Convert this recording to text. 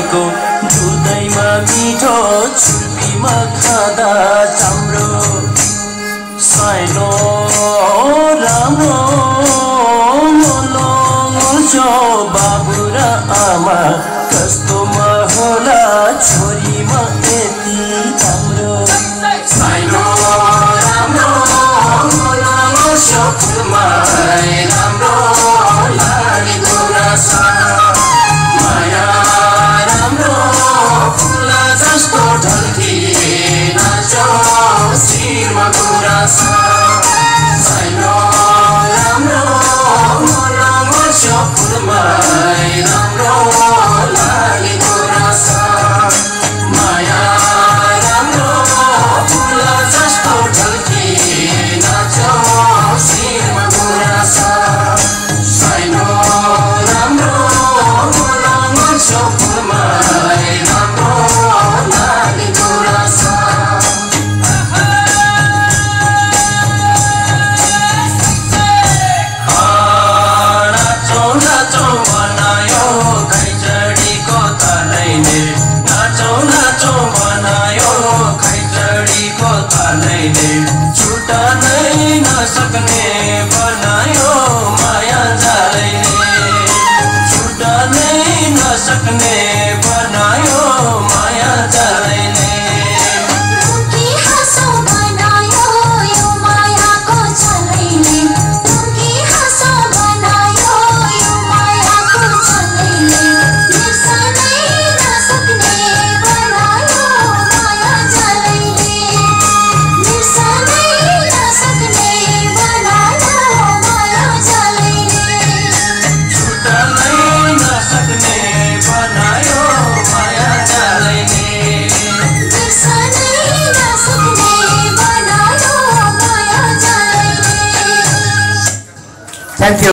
झरेको दुधैमा मिठो छुर्पीमा खाँदा चाम्रो साइनो राम्रो मोलो बाबु र आमा कस्तोमा होला छोरीमा यति राम्रो साइनो राम्रो मोलो फुलमा राम्रो लागेको रस माया राम्रो फुल जस्तो ढल्की नाचो शिरमा गुरास साइनो राम्रो मोलो फुलमा राम्रो लागेको रस माया राम्रो फुल जस्तो ढल्की नाचो शिरमा गुरास साइनो राम्रो मोलो फुलमा राम्रो लागेको रस नाचो बनायो खैचडीको तलैले नाचो बनायो खैचडीको तलैले छुट्नै नसक्ने बनायो माया जालैले छुट्नै नसक्ने बनायो माया जालैले Thank you.